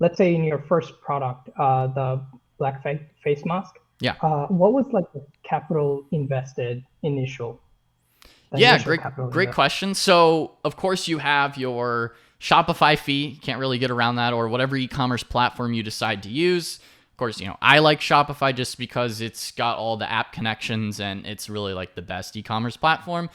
let's say in your first product, the black face mask, Yeah. what was like the capital invested the Yeah, initial great, capital great invested? question. So, of course, you have your Shopify fee. You can't really get around that, or whatever e-commerce platform you decide to use. Of course, I like Shopify just because it's got all the app connections and it's really like the best e-commerce platform.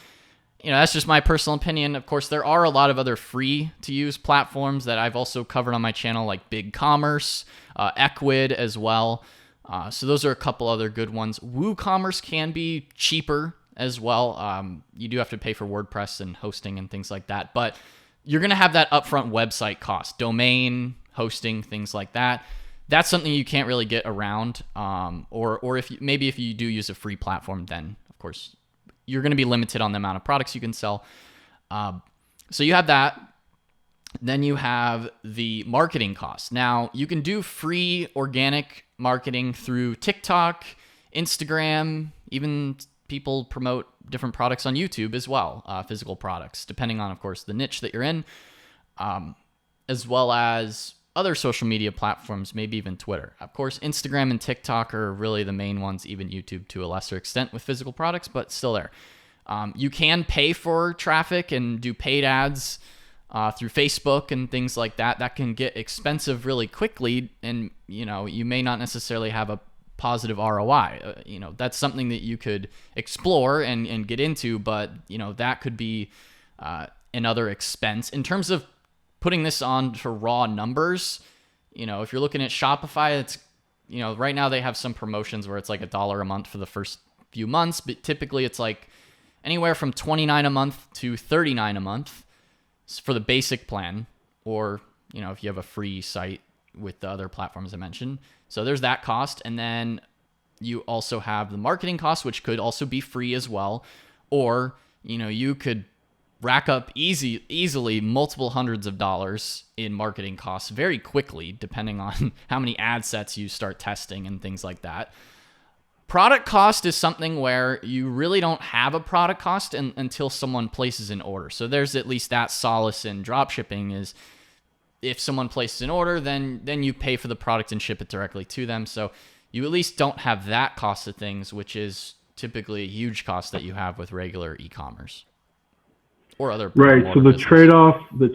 That's just my personal opinion. Of course, there are a lot of other free to use platforms that I've also covered on my channel, like BigCommerce, Ecwid as well. So those are a couple other good ones. WooCommerce can be cheaper as well. You do have to pay for WordPress and hosting and things like that, but you're going to have that upfront website cost, domain, hosting, things like that. That's something you can't really get around. Or if you do use a free platform, then of course you're going to be limited on the amount of products you can sell. So you have that. Then you have the marketing costs. Now, you can do free organic marketing through TikTok, Instagram, even people promote different products on YouTube as well, physical products, depending on, of course, the niche that you're in, as well as other social media platforms, maybe even Twitter. Of course, Instagram and TikTok are really the main ones, even YouTube to a lesser extent with physical products, but still there. You can pay for traffic and do paid ads through Facebook and things like that. That can get expensive really quickly, and you may not necessarily have a positive ROI. That's something that you could explore and get into, but that could be another expense. In terms of putting this on to raw numbers, if you're looking at Shopify, it's right now they have some promotions where it's like $1 a month for the first few months, but typically it's like anywhere from $29 a month to $39 a month for the basic plan, or if you have a free site with the other platforms I mentioned. So there's that cost, and then you also have the marketing cost, which could also be free as well, or you could rack up easily multiple hundreds of dollars in marketing costs very quickly, depending on how many ad sets you start testing and things like that. Product cost is something where you really don't have a product cost until someone places an order. So there's at least that solace in dropshipping is if someone places an order, then you pay for the product and ship it directly to them. So you at least don't have that cost of things, which is typically a huge cost that you have with regular e-commerce or other brick and Right. So mortar the business.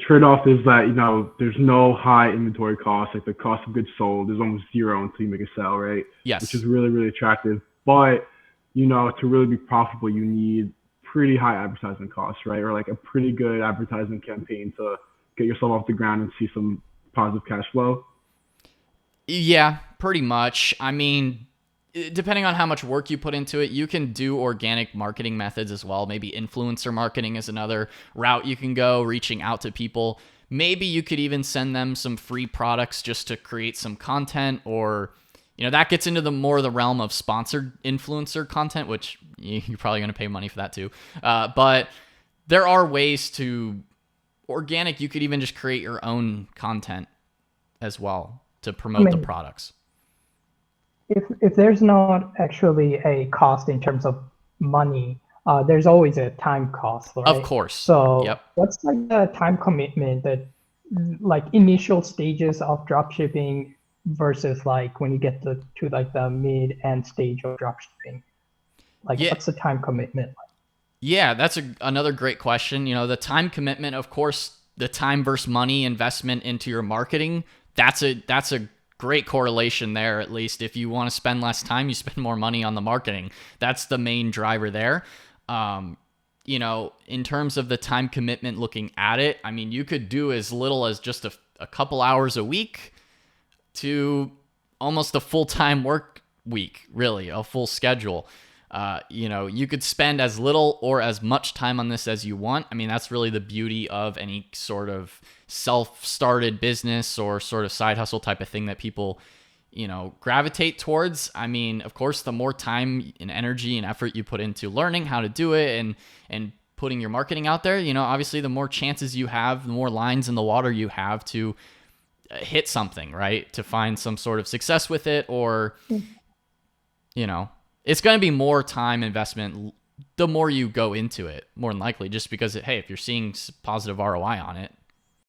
trade off is that there's no high inventory cost. Like the cost of goods sold is almost zero until you make a sale, right? Which Yes. is really really attractive. But to really be profitable, you need pretty high advertisement costs, right? Or like a pretty good advertisement campaign to get yourself off the ground and see some positive cash flow. Yeah, pretty much. I mean, depending on how much work you put into it, you can do organic marketing methods as well. Maybe influencer marketing is another route you can go, reaching out to people. Maybe you could even send them some free products just to create some content, or that gets into the realm of sponsored influencer content, which you're probably going to pay money for that too. But there are ways to organic. You could even just create your own content as well to I promote the mean, products. if there's not actually a cost in terms of money, there's always a time cost, Of right? course. So Yep. what's like the time commitment that like initial stages of dropshipping versus like when you get to like the mid end stage of dropshipping? Like Yeah. what's the time commitment like? Yeah, that's another great question. The time commitment, of course, the time versus money investment into your marketing, that's a great correlation there. At least if you want to spend less time, you spend more money on the marketing. That's the main driver there. In terms of the time commitment looking at it, I mean, you could do as little as just a couple hours a week to almost a full-time work week, really, a full schedule. You could spend as little or as much time on this as you want. I mean, that's really the beauty of any sort of self-started business or sort of side hustle type of thing that people, gravitate towards. I mean, of course, the more time and energy and effort you put into learning how to do it and putting your marketing out there, obviously the more chances you have, the more lines in the water you have to hit something, right? To find some sort of success with it, or, it's going to be more time investment the more you go into it, more than likely, just because, hey, if you're seeing positive ROI on it,